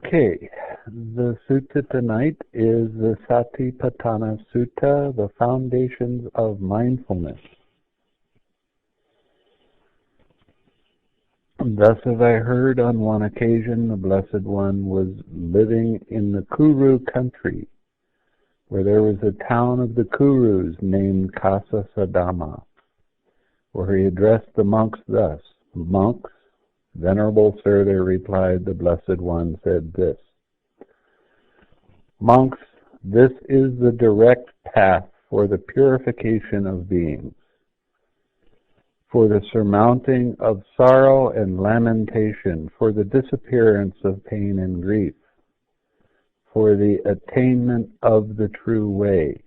Okay, the sutta tonight is the Satipatthana Sutta, the Foundations of Mindfulness. Thus have I heard on one occasion the Blessed One was living in the Kuru country, where there was a town of the Kurus named Kasasadama, where he addressed the monks thus, "Monks, Venerable Sir," they replied, the Blessed One said this, "Monks, this is the direct path for the purification of beings, for the surmounting of sorrow and lamentation, for the disappearance of pain and grief, for the attainment of the true way,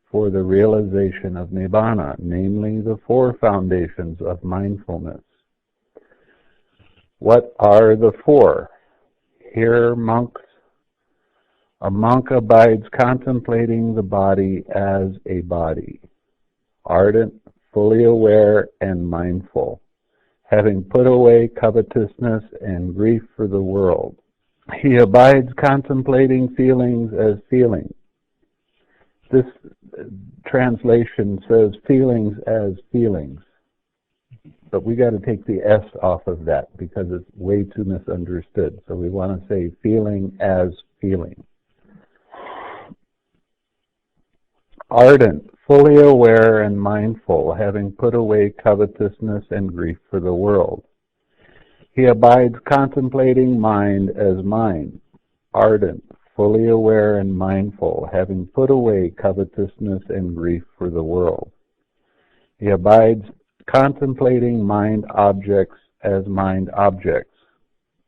for the realization of Nibbana, namely the four foundations of mindfulness." What are the four? Here, monks, a monk abides contemplating the body as a body, ardent, fully aware, and mindful, having put away covetousness and grief for the world. He abides contemplating feelings as feelings. This translation says feelings as feelings, but we got to take the S off of that because it's way too misunderstood. So we want to say feeling as feeling. Ardent, fully aware and mindful, having put away covetousness and grief for the world. He abides contemplating mind as mind, ardent, fully aware and mindful, having put away covetousness and grief for the world. He abides contemplating mind objects as mind objects,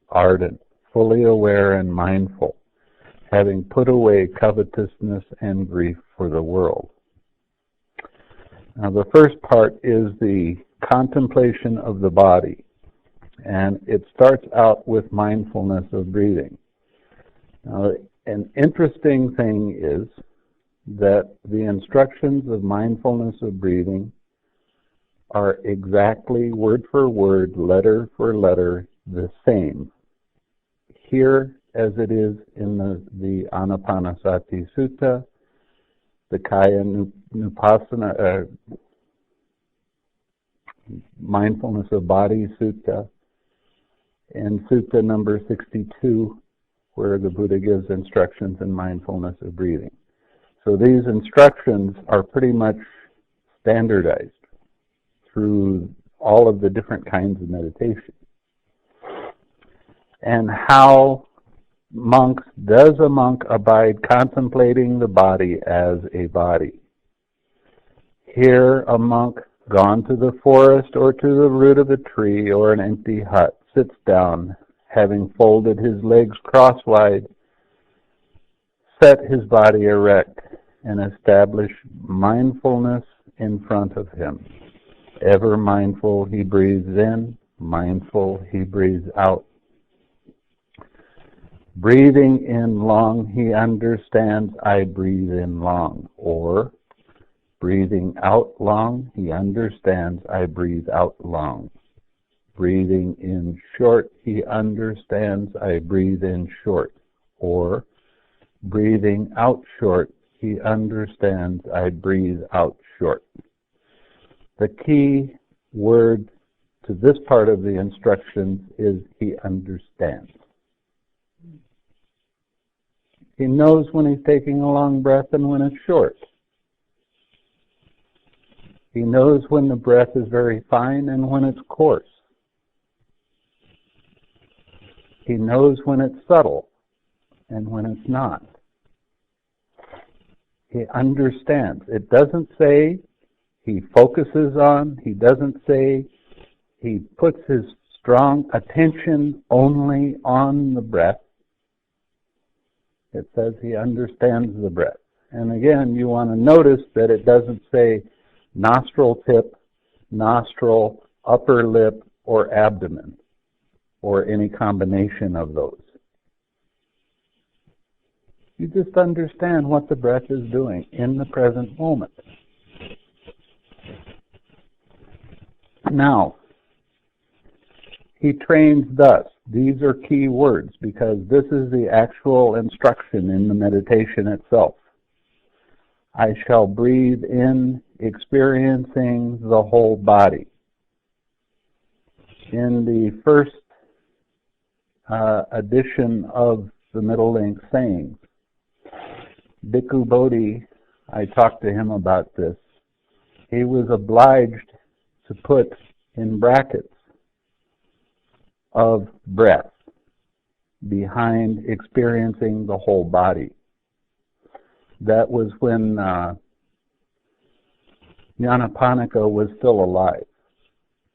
ardent, fully aware and mindful, having put away covetousness and grief for the world. Now the first part is the contemplation of the body, and it starts out with mindfulness of breathing. Now, an interesting thing is that the instructions of mindfulness of breathing are exactly word for word, letter for letter, the same here as it is in the Anapanasati Sutta, the Kaya Nupassana, Mindfulness of Body Sutta, and Sutta number 62, where the Buddha gives instructions in mindfulness of breathing. So these instructions are pretty much standardized through all of the different kinds of meditation. And how does a monk abide contemplating the body as a body? Here a monk, gone to the forest or to the root of a tree or an empty hut, sits down, having folded his legs crosswise, set his body erect, and establish mindfulness in front of him. Ever mindful, he breathes in, mindful, he breathes out. Breathing in long, he understands, I breathe in long. Or, breathing out long, he understands, I breathe out long. Breathing in short, he understands, I breathe in short. Or, breathing out short, he understands, I breathe out short. The key word to this part of the instructions is he understands. He knows when he's taking a long breath and when it's short. He knows when the breath is very fine and when it's coarse. He knows when it's subtle and when it's not. He understands. It doesn't say he focuses on, he doesn't say he puts his strong attention only on the breath. It says he understands the breath. And again, you want to notice that it doesn't say nostril tip, nostril, upper lip, or abdomen, or any combination of those. You just understand what the breath is doing in the present moment. Now, He trains thus. These are key words because this is the actual instruction in the meditation itself. I shall breathe in, experiencing the whole body. In the first edition of the Middle Length Sayings, Bhikkhu Bodhi, I talked to him about this. He was obliged to put in brackets of breath behind experiencing the whole body. That was when Nyanaponika was still alive.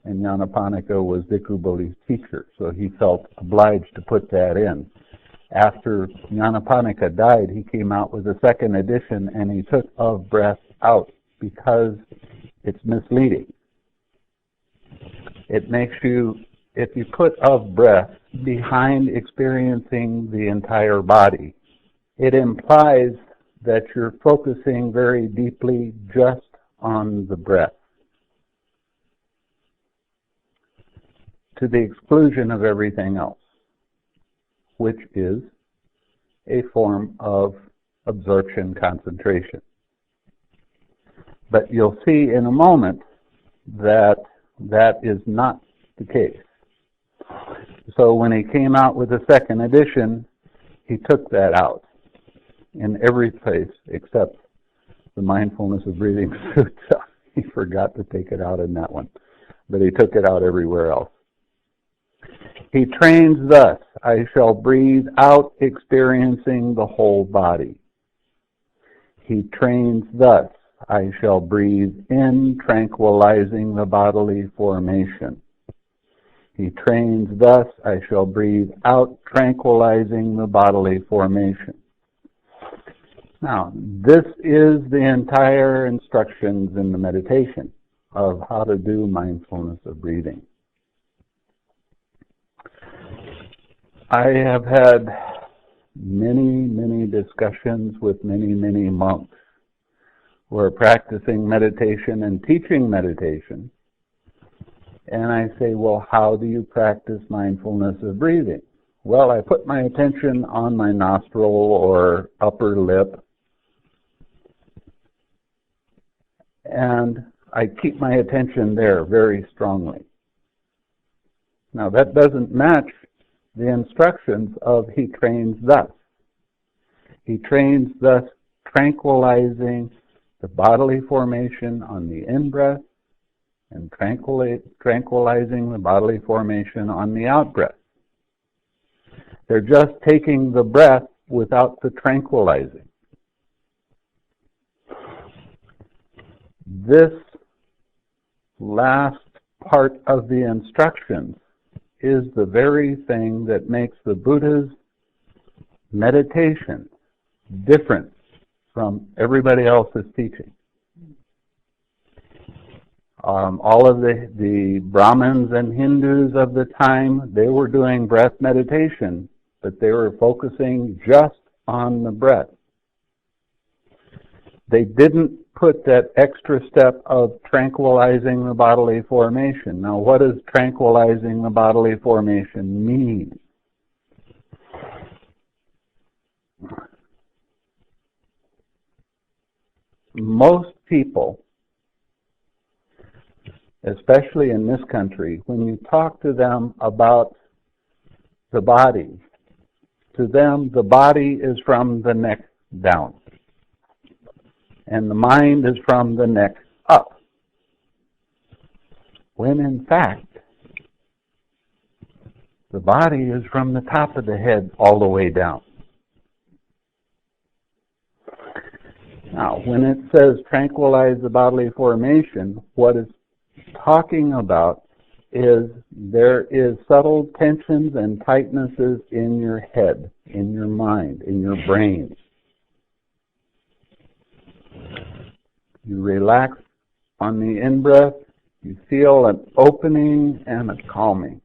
And Nyanaponika was Bhikkhu Bodhi's teacher, so he felt obliged to put that in. After Nyanaponika died, he came out with a second edition and he took of breath out because it's misleading. It makes you, if you put of breath behind experiencing the entire body, it implies that you're focusing very deeply just on the breath, to the exclusion of everything else, which is a form of absorption concentration. But you'll see in a moment that that is not the case. So when he came out with the second edition, he took that out in every place except the mindfulness of breathing sutta. He forgot to take it out in that one, but he took it out everywhere else. He trains thus, I shall breathe out, experiencing the whole body. He trains thus, I shall breathe in, tranquilizing the bodily formation. He trains thus, I shall breathe out, tranquilizing the bodily formation. Now, this is the entire instructions in the meditation of how to do mindfulness of breathing. I have had many discussions with many monks who are practicing meditation and teaching meditation. And I say, well, how do you practice mindfulness of breathing? Well, I put my attention on my nostril or upper lip, and I keep my attention there very strongly. Now, that doesn't match the instructions of he trains thus. He trains thus, tranquilizing the bodily formation on the in-breath and tranquilizing the bodily formation on the out-breath. They're just taking the breath without the tranquilizing. This last part of the instructions is the very thing that makes the Buddha's meditation different from everybody else's teaching. All of the Brahmins and Hindus of the time, they were doing breath meditation, but they were focusing just on the breath. They didn't put that extra step of tranquilizing the bodily formation. Now, what does tranquilizing the bodily formation mean? Most people, especially in this country, when you talk to them about the body, to them the body is from the neck down, and the mind is from the neck up. When in fact, the body is from the top of the head all the way down. Now, when it says tranquilize the bodily formation, what it's talking about is there is subtle tensions and tightnesses in your head, in your mind, in your brain. You relax on the in-breath, you feel an opening and a calming.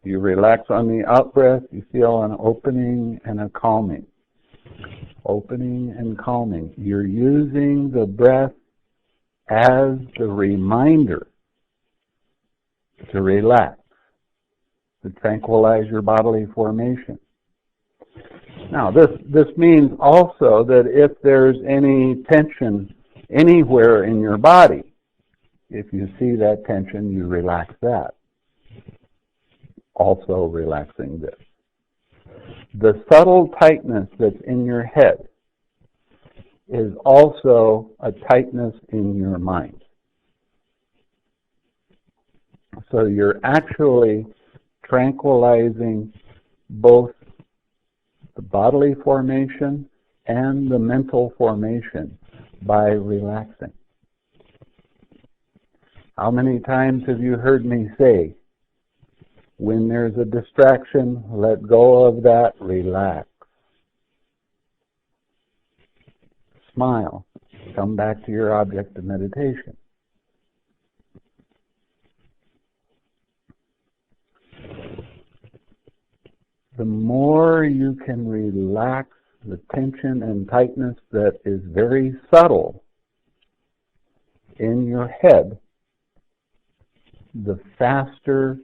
You relax on the out-breath, you feel an opening and a calming. Opening and calming. You're using the breath as the reminder to relax. to tranquilize your bodily formation. Now, this means also that if there's any tension anywhere in your body, if you see that tension, you relax that. Also relaxing this. The subtle tightness that's in your head is also a tightness in your mind. So you're actually tranquilizing both the bodily formation and the mental formation by relaxing. How many times have you heard me say, when there's a distraction, let go of that, relax. Smile. Come back to your object of meditation. The more you can relax the tension and tightness that is very subtle in your head, the faster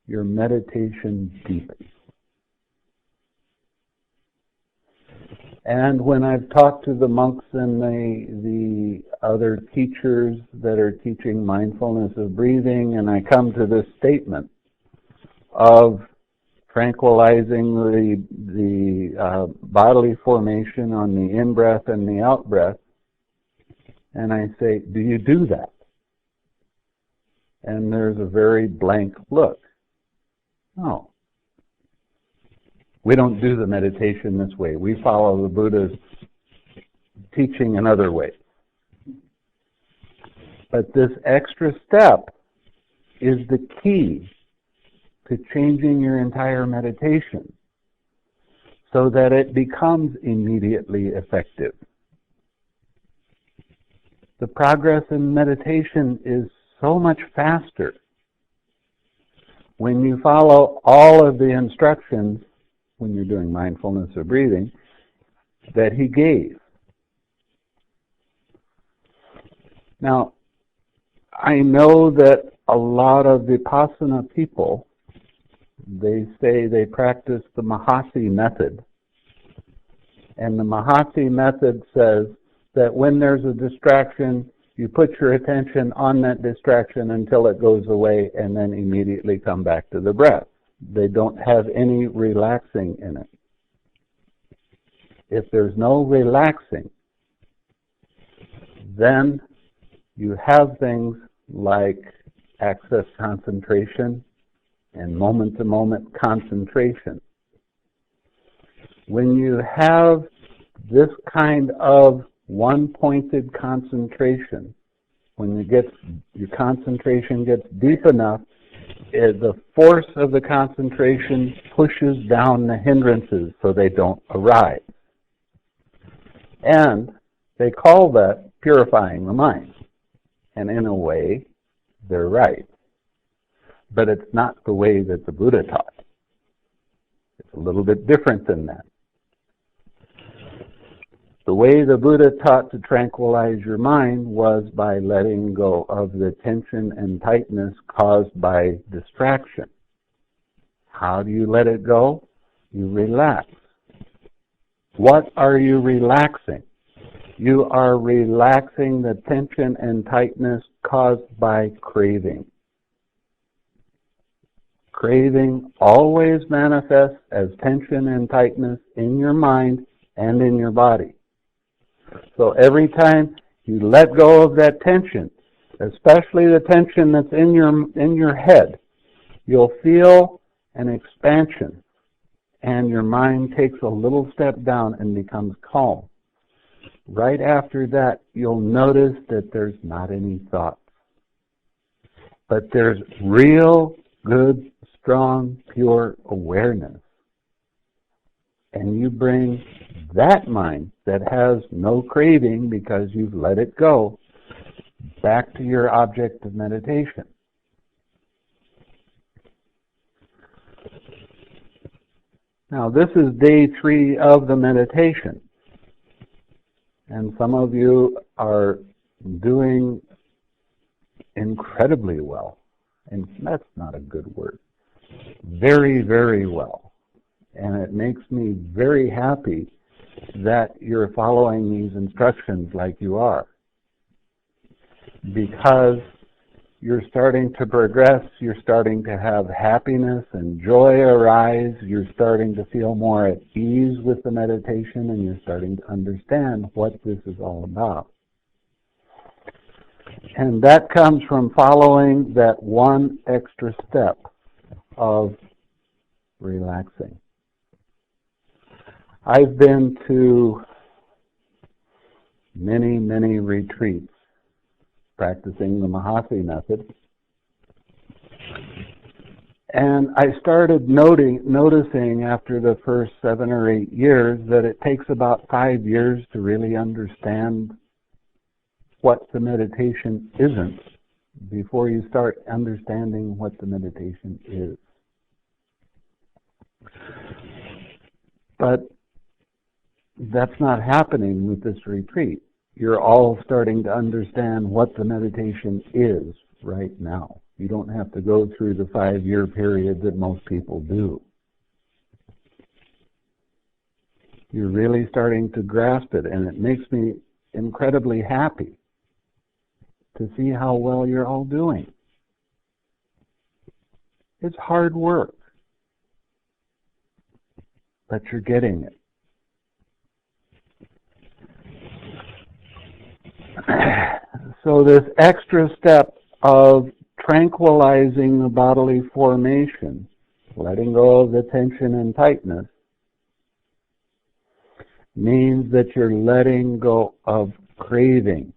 your meditation deepens. And when I've talked to the monks and the other teachers that are teaching mindfulness of breathing, and I come to this statement of tranquilizing the bodily formation on the in-breath and the out-breath, and I say, do you do that? And there's a very blank look. No. We don't do the meditation this way. We follow the Buddha's teaching in other ways. But this extra step is the key to changing your entire meditation so that it becomes immediately effective. The progress in meditation is so much faster when you follow all of the instructions when you're doing mindfulness or breathing that he gave. Now, I know that a lot of Vipassana people, they say they practice the Mahasi method. And the Mahasi method says that when there's a distraction, you put your attention on that distraction until it goes away and then immediately come back to the breath. They don't have any relaxing in it. If there's no relaxing, then you have things like access concentration and moment-to-moment concentration. When you have this kind of one-pointed concentration, when your concentration gets deep enough, the force of the concentration pushes down the hindrances so they don't arise. And they call that purifying the mind. And in a way, they're right. But it's not the way that the Buddha taught. It's a little bit different than that. The way the Buddha taught to tranquilize your mind was by letting go of the tension and tightness caused by distraction. How do you let it go? You relax. What are you relaxing? You are relaxing the tension and tightness caused by craving. Craving always manifests as tension and tightness in your mind and in your body. So every time you let go of that tension, especially the tension that's in your head, you'll feel an expansion, and your mind takes a little step down and becomes calm. Right after that, you'll notice that there's not any thoughts, but there's real, good, strong, pure awareness. And you bring that mind that has no craving because you've let it go back to your object of meditation. Now, this is day 3 of the meditation. And some of you are doing incredibly well. And that's not a good word. very, very well. And it makes me very happy that you're following these instructions like you are. Because you're starting to progress, you're starting to have happiness and joy arise, you're starting to feel more at ease with the meditation, and you're starting to understand what this is all about. And that comes from following that one extra step of relaxing. I've been to many, many retreats practicing the Mahasi method. And I started noticing after the first 7 or 8 years that it takes about 5 years to really understand what the meditation isn't before you start understanding what the meditation is. But that's not happening with this retreat. You're all starting to understand what the meditation is right now. You don't have to go through the 5-year period that most people do. You're really starting to grasp it, and it makes me incredibly happy to see how well you're all doing. It's hard work, but you're getting it. So this extra step of tranquilizing the bodily formation, letting go of the tension and tightness, means that you're letting go of craving.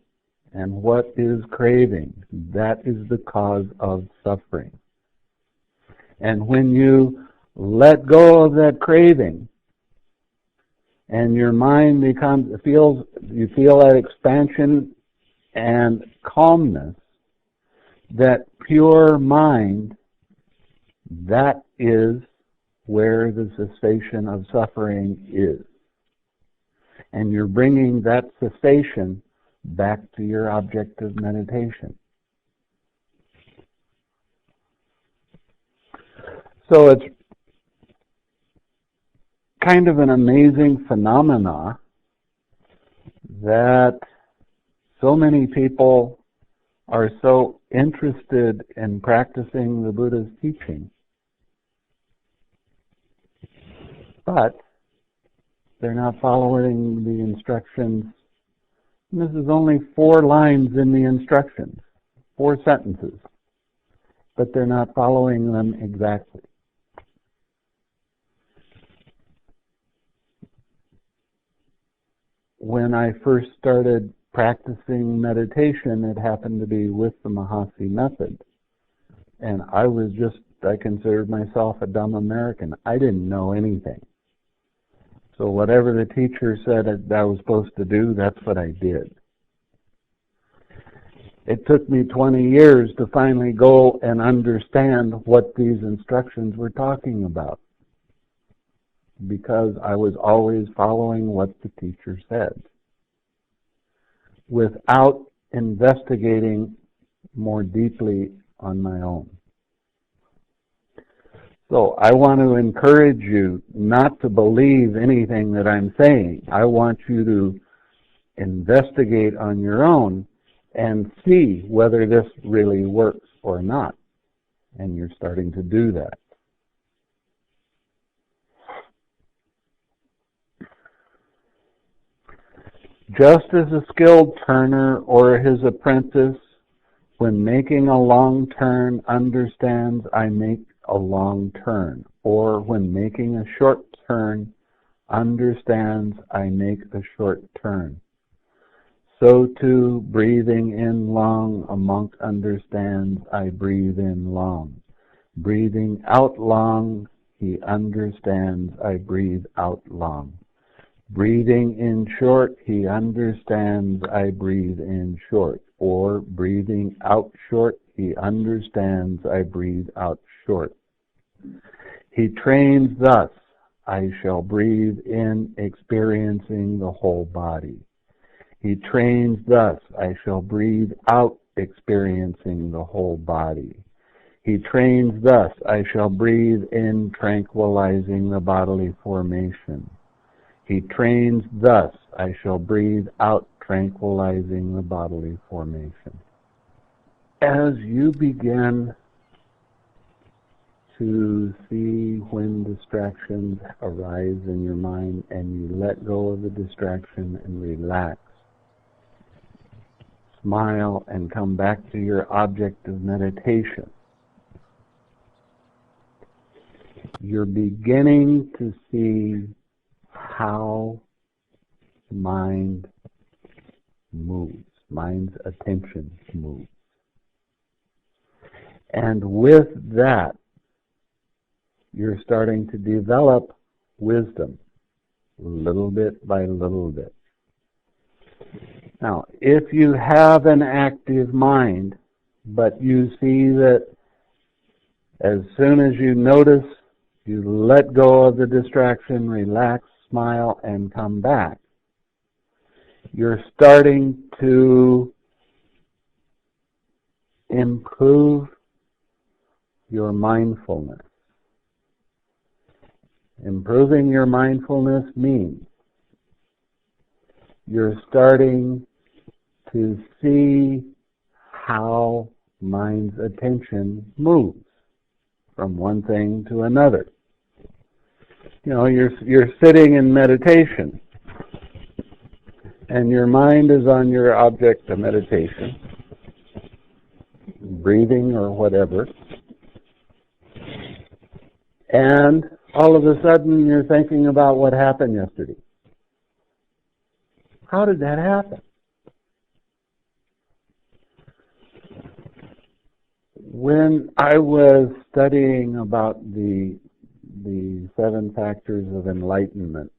And what is craving? That is the cause of suffering. And when you let go of that craving, and your mind you feel that expansion and calmness, that pure mind, that is where the cessation of suffering is. And you're bringing that cessation back to your object of meditation. So it's kind of an amazing phenomena that so many people are so interested in practicing the Buddha's teaching, but they're not following the instructions. And this is only 4 lines in the instructions, 4 sentences, but they're not following them exactly. When I first started practicing meditation, it happened to be with the Mahasi method. And I considered myself a dumb American. I didn't know anything. So whatever the teacher said that I was supposed to do, that's what I did. It took me 20 years to finally go and understand what these instructions were talking about, because I was always following what the teacher said, without investigating more deeply on my own. So I want to encourage you not to believe anything that I'm saying. I want you to investigate on your own and see whether this really works or not. And you're starting to do that. Just as a skilled turner or his apprentice, when making a long turn, understands I make a long turn, or when making a short turn, understands I make a short turn. So too, breathing in long, a monk understands I breathe in long. Breathing out long, he understands I breathe out long. Breathing in short, he understands I breathe in short. Or breathing out short, he understands I breathe out short. He trains thus, I shall breathe in, experiencing the whole body. He trains thus, I shall breathe out, experiencing the whole body. He trains thus, I shall breathe in, tranquilizing the bodily formation. He trains thus, I shall breathe out, tranquilizing the bodily formation. As you begin to see when distractions arise in your mind and you let go of the distraction and relax, smile and come back to your object of meditation, you're beginning to see how mind moves, mind's attention moves. And with that, you're starting to develop wisdom, little bit by little bit. Now, if you have an active mind, but you see that as soon as you notice, you let go of the distraction, relax, smile, and come back, you're starting to improve your mindfulness. Improving your mindfulness means you're starting to see how mind's attention moves from one thing to another. You know, you're sitting in meditation, and your mind is on your object of meditation, breathing or whatever, and all of a sudden you're thinking about what happened yesterday. How did that happen? When I was studying about the 7 factors of enlightenment,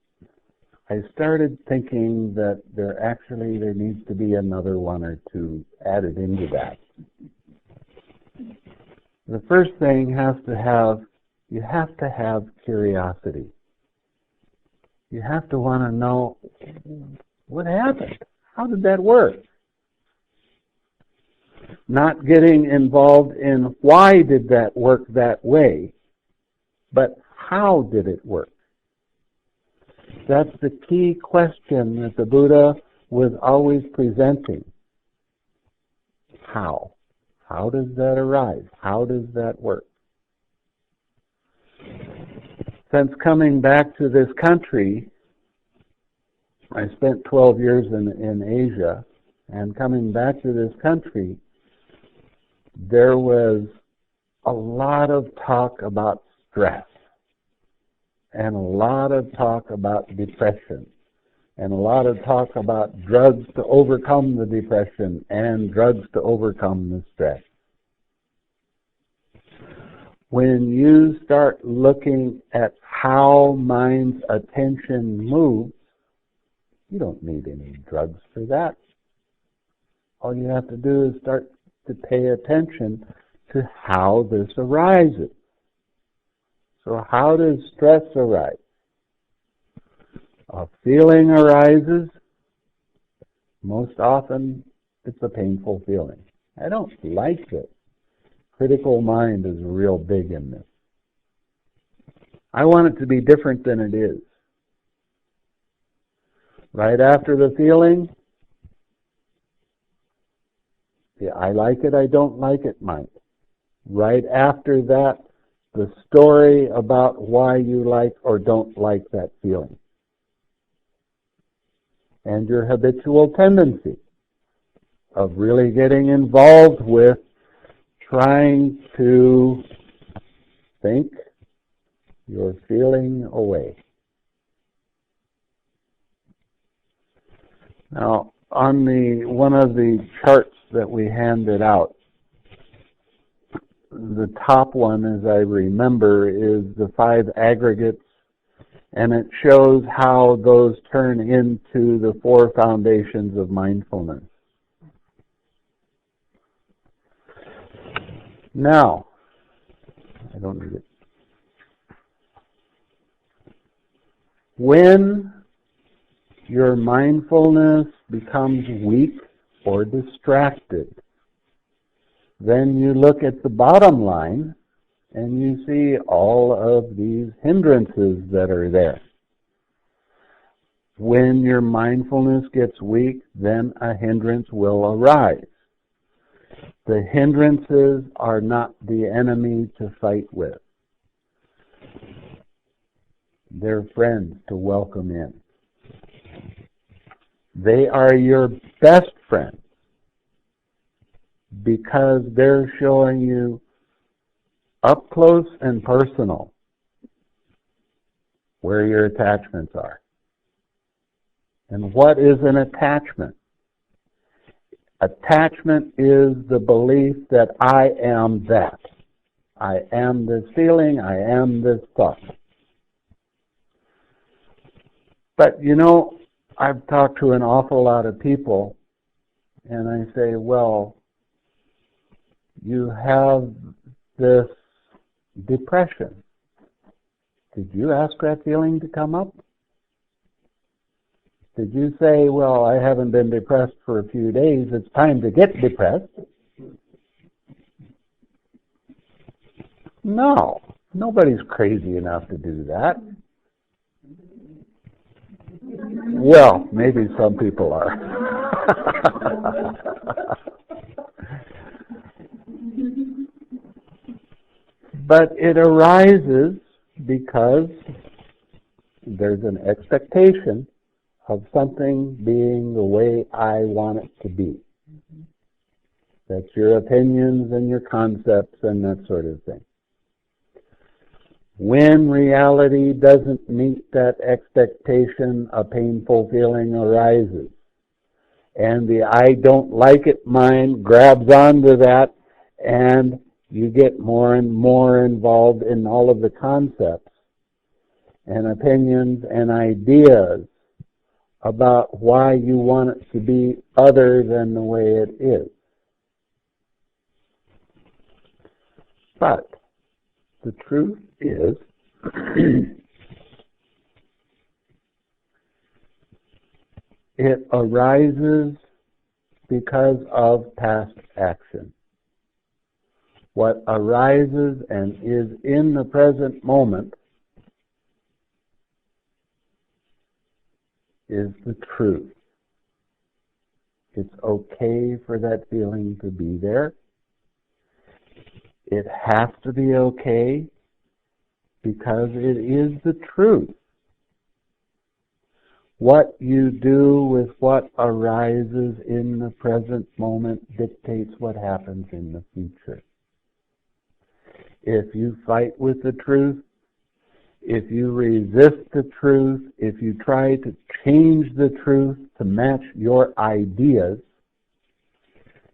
I started thinking that there needs to be another one or two added into that. The first thing you have to have curiosity. You have to want to know what happened. How did that work? Not getting involved in why did that work that way, but how did it work? That's the key question that the Buddha was always presenting. How? How does that arise? How does that work? Since coming back to this country, I spent 12 years in Asia, and coming back to this country, there was a lot of talk about stress, and a lot of talk about depression, and a lot of talk about drugs to overcome the depression and drugs to overcome the stress. When you start looking at how mind's attention moves, you don't need any drugs for that. All you have to do is start to pay attention to how this arises. So how does stress arise? A feeling arises. Most often, it's a painful feeling. I don't like it. Critical mind is real big in this. I want it to be different than it is. Right after the feeling, yeah, I like it, I don't like it mind. Right after that, the story about why you like or don't like that feeling. And your habitual tendency of really getting involved with trying to think your feeling away. Now, on one of the charts that we handed out, the top one, as I remember, is the 5 aggregates, and it shows how those turn into the 4 foundations of mindfulness. Now, I don't need it. When your mindfulness becomes weak or distracted, then you look at the bottom line and you see all of these hindrances that are there. When your mindfulness gets weak, then a hindrance will arise. The hindrances are not the enemy to fight with. They're friends to welcome in. They are your best friends because they're showing you up close and personal where your attachments are. And what is an attachment? Attachment is the belief that I am that. I am this feeling, I am this thought. But you know, I've talked to an awful lot of people, and I say, well, you have this depression. Did you ask that feeling to come up? Did you say, well, I haven't been depressed for a few days, it's time to get depressed? No, nobody's crazy enough to do that. Well, maybe some people are. But it arises because there's an expectation of something being the way I want it to be. That's your opinions and your concepts and that sort of thing. When reality doesn't meet that expectation, a painful feeling arises. And the I don't like it mind grabs onto that, and you get more and more involved in all of the concepts and opinions and ideas about why you want it to be other than the way it is. But the truth is, it arises because of past action. What arises and is in the present moment is the truth. It's okay for that feeling to be there. It has to be okay because it is the truth. What you do with what arises in the present moment dictates what happens in the future. If you fight with the truth, if you resist the truth, if you try to change the truth to match your ideas,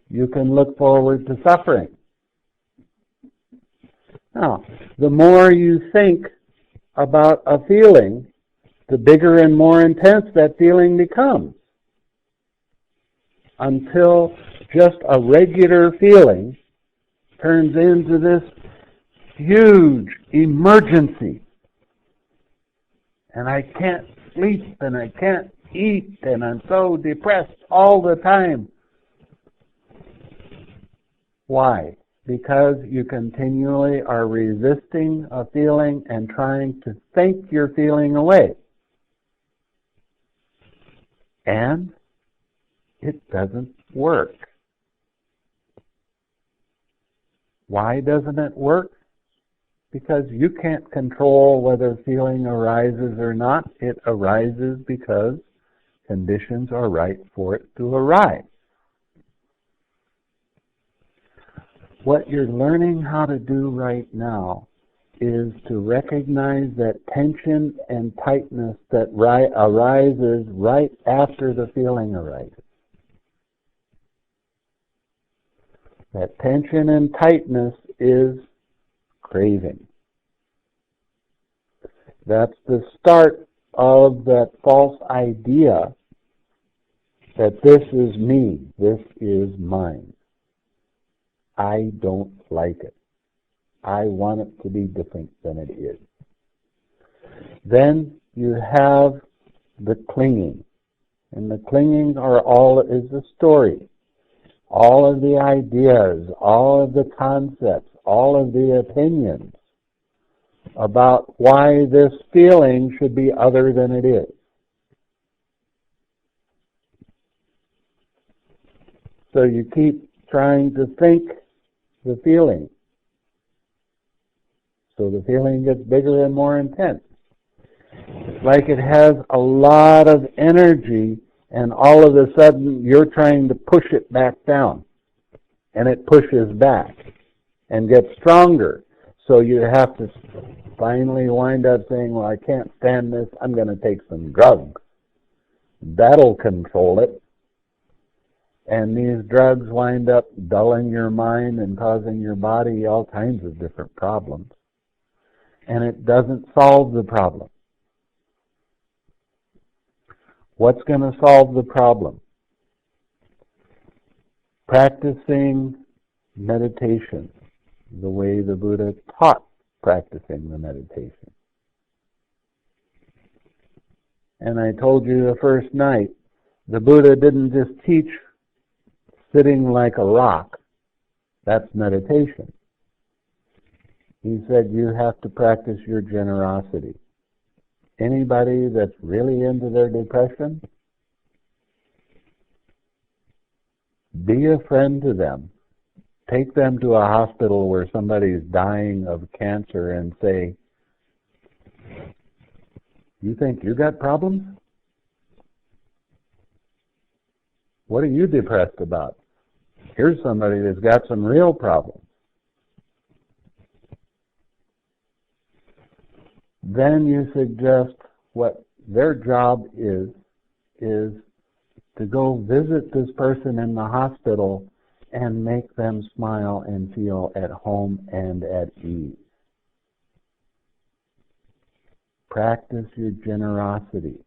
you can look forward to suffering. Now, the more you think about a feeling, the bigger and more intense that feeling becomes, until just a regular feeling turns into this huge emergency. And I can't sleep, and I can't eat, and I'm so depressed all the time. Why? Because you continually are resisting a feeling and trying to think your feeling away. And it doesn't work. Why doesn't it work? Because you can't control whether feeling arises or not. It arises because conditions are right for it to arise. What you're learning how to do right now is to recognize that tension and tightness that arises right after the feeling arises. That tension and tightness is craving. That's the start of that false idea that this is me, this is mine. I don't like it. I want it to be different than it is. Then you have the clinging. And the clinging is a story all of the ideas, all of the concepts, all of the opinions about why this feeling should be other than it is. So you keep trying to think the feeling. So the feeling gets bigger and more intense. It's like it has a lot of energy, and all of a sudden you're trying to push it back down. And it pushes back and gets stronger. So you have to finally wind up saying, well, I can't stand this, I'm going to take some drugs. That'll control it. And these drugs wind up dulling your mind and causing your body all kinds of different problems. And it doesn't solve the problem. What's going to solve the problem? Practicing meditation the way the Buddha taught practicing the meditation. And I told you the first night, the Buddha didn't just teach sitting like a rock. That's meditation. He said you have to practice your generosity. Anybody that's really into their depression, be a friend to them. Take them to a hospital where somebody's dying of cancer and say, you think you got problems? What are you depressed about? Here's somebody that's got some real problems. Then you suggest what their job is to go visit this person in the hospital and make them smile and feel at home and at ease. Practice your generosity.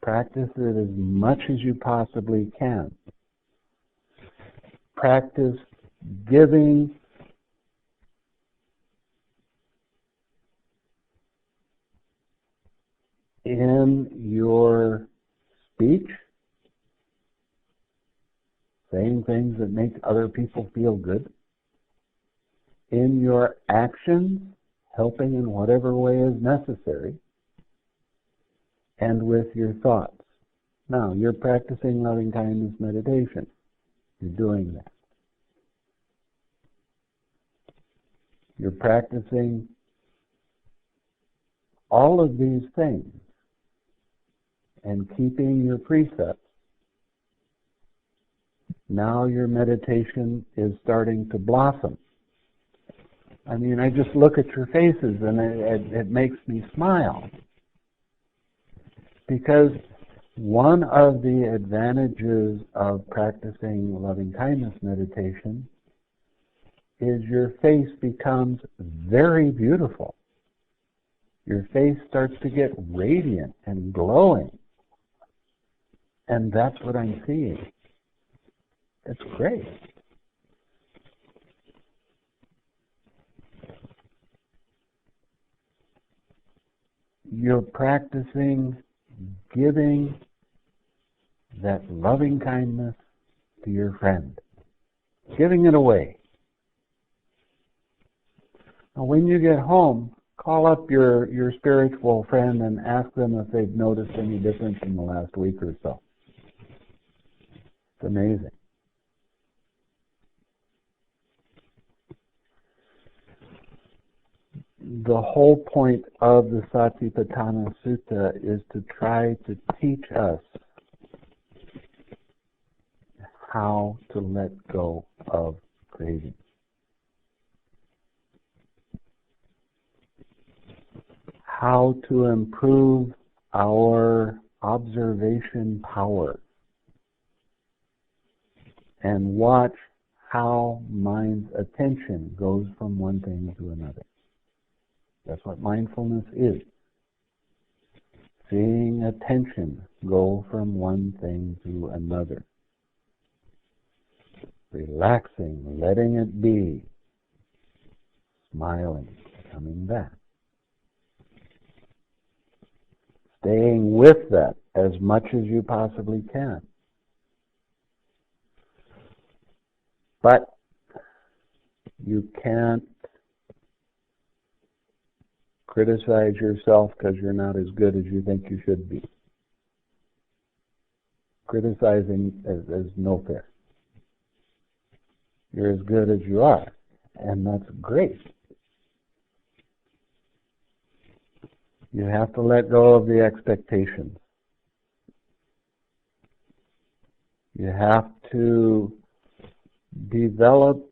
Practice it as much as you possibly can. Practice giving in your speech, saying things that make other people feel good, in your actions, helping in whatever way is necessary, and with your thoughts. Now, you're practicing loving-kindness meditation. You're doing that. You're practicing all of these things and keeping your precepts. Now your meditation is starting to blossom. I mean, I just look at your faces and it makes me smile. Because one of the advantages of practicing loving-kindness meditation is your face becomes very beautiful. Your face starts to get radiant and glowing. And that's what I'm seeing. It's great. You're practicing giving that loving kindness to your friend. Giving it away. Now, when you get home, call up your spiritual friend and ask them if they've noticed any difference in the last week or so. It's amazing. The whole point of the Satipatthana Sutta is to try to teach us how to let go of craving. How to improve our observation power and watch how mind's attention goes from one thing to another. That's what mindfulness is. Seeing attention go from one thing to another. Relaxing, letting it be. Smiling, coming back. Staying with that as much as you possibly can. But you can't criticize yourself because you're not as good as you think you should be. Criticizing is no fair. You're as good as you are, and that's great. You have to let go of the expectations. You have to develop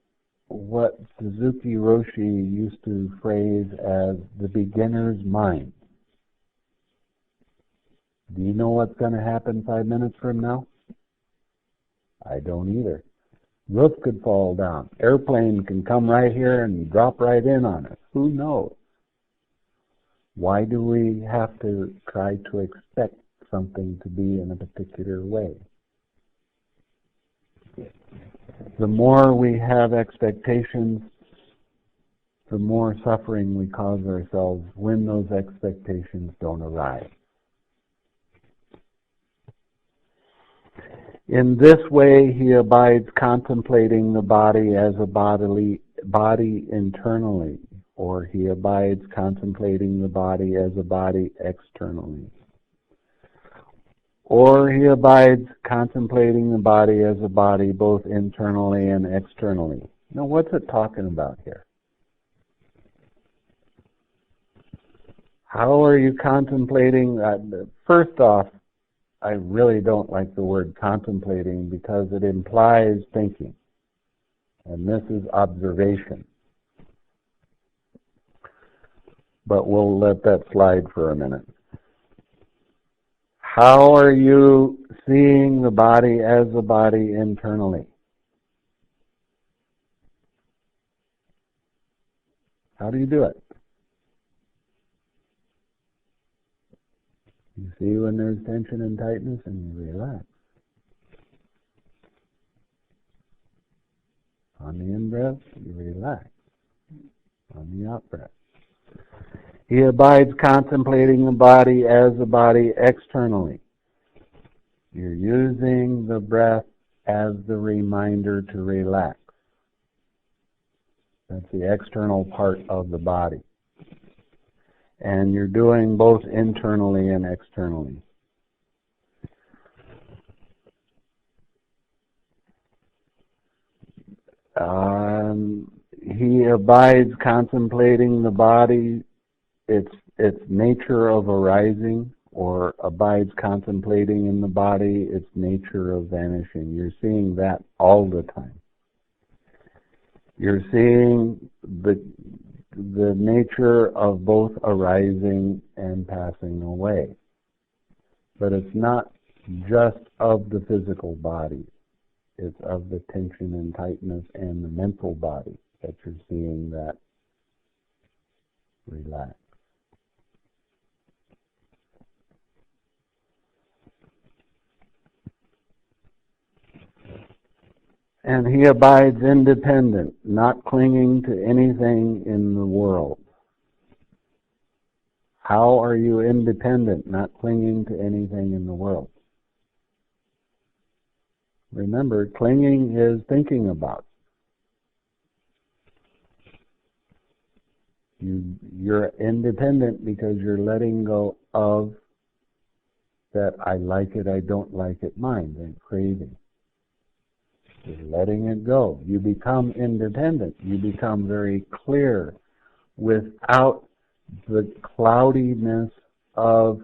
what Suzuki Roshi used to phrase as the beginner's mind. Do you know what's going to happen 5 minutes from now? I don't either. Roof could fall down. Airplane can come right here and drop right in on us. Who knows? Why do we have to try to expect something to be in a particular way? The more we have expectations, the more suffering we cause ourselves when those expectations don't arrive. In this way, he abides contemplating the body as a body internally, or he abides contemplating the body as a body externally. Or he abides contemplating the body as a body both internally and externally. Now, what's it talking about here? How are you contemplating? First off, I really don't like the word contemplating because it implies thinking. And this is observation. But we'll let that slide for a minute. How are you seeing the body as a body internally? How do you do it? You see when there's tension and tightness and you relax. On the in-breath, you relax. On the out-breath. He abides contemplating the body as a body externally. You're using the breath as the reminder to relax. That's the external part of the body. And you're doing both internally and externally. He abides contemplating the body, its nature of arising, or abides contemplating in the body, its nature of vanishing. You're seeing that all the time. You're seeing the nature of both arising and passing away. But it's not just of the physical body. It's of the tension and tightness and the mental body that you're seeing that relax. And he abides independent, not clinging to anything in the world. How are you independent, not clinging to anything in the world? Remember, clinging is thinking about. You're independent because you're letting go of that I like it, I don't like it mind and craving. You're letting it go. You become independent. You become very clear without the cloudiness of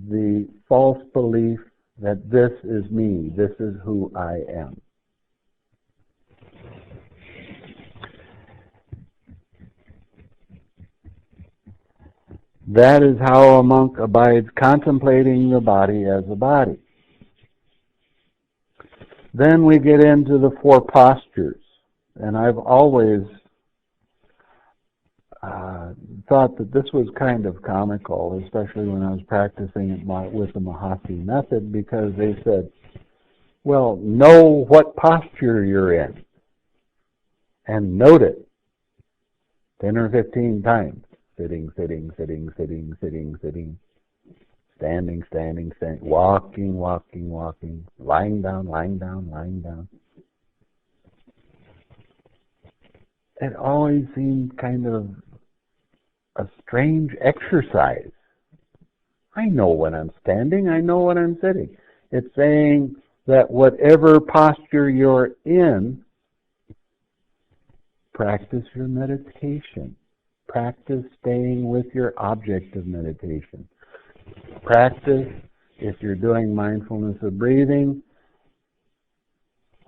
the false belief that this is me, this is who I am. That is how a monk abides contemplating the body as a body. Then we get into the 4 postures. And I've always thought that this was kind of comical, especially when I was practicing it with the Mahasi method, because they said, well, know what posture you're in. And note it 10 or 15 times. Sitting, sitting, sitting, sitting, sitting, sitting. Standing, standing, standing. Walking, walking, walking. Lying down, lying down, lying down. it always seemed kind of a strange exercise. I know when I'm standing, I know when I'm sitting. It's saying that whatever posture you're in, practice your meditation. Practice staying with your object of meditation. Practice, if you're doing mindfulness of breathing,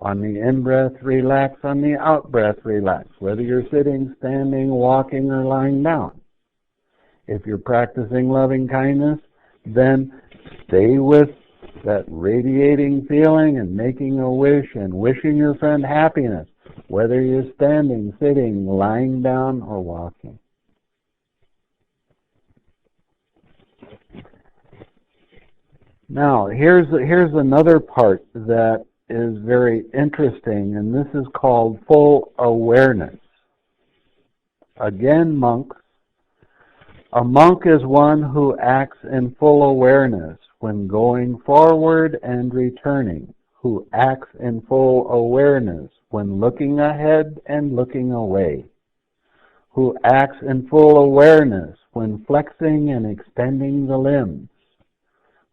on the in-breath, relax. On the out-breath, relax. Whether you're sitting, standing, walking, or lying down. If you're practicing loving kindness, then stay with that radiating feeling and making a wish and wishing your friend happiness, whether you're standing, sitting, lying down, or walking. Now, here's another part that is very interesting, and this is called full awareness. Again, monks. A monk is one who acts in full awareness when going forward and returning, who acts in full awareness when looking ahead and looking away, who acts in full awareness when flexing and extending the limbs,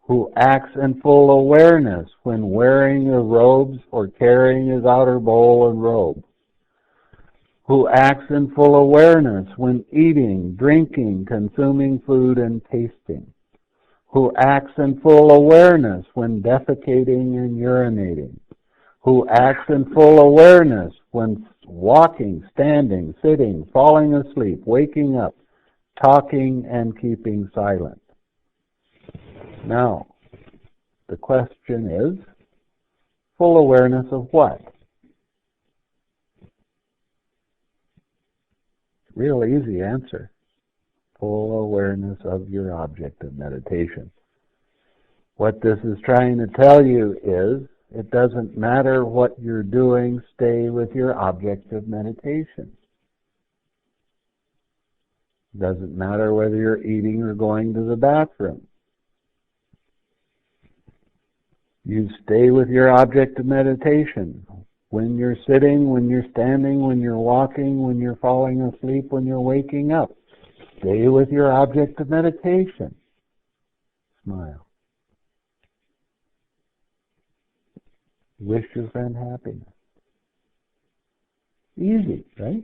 who acts in full awareness when wearing the robes or carrying his outer bowl and robe, who acts in full awareness when eating, drinking, consuming food, and tasting, who acts in full awareness when defecating and urinating, who acts in full awareness when walking, standing, sitting, falling asleep, waking up, talking, and keeping silent. Now, the question is, full awareness of what? Real easy answer. Full awareness of your object of meditation. What this is trying to tell you is, it doesn't matter what you're doing, stay with your object of meditation. It doesn't matter whether you're eating or going to the bathroom. You stay with your object of meditation. When you're sitting, when you're standing, when you're walking, when you're falling asleep, when you're waking up. Stay with your object of meditation. Smile. Wish your friend happiness. Easy, right?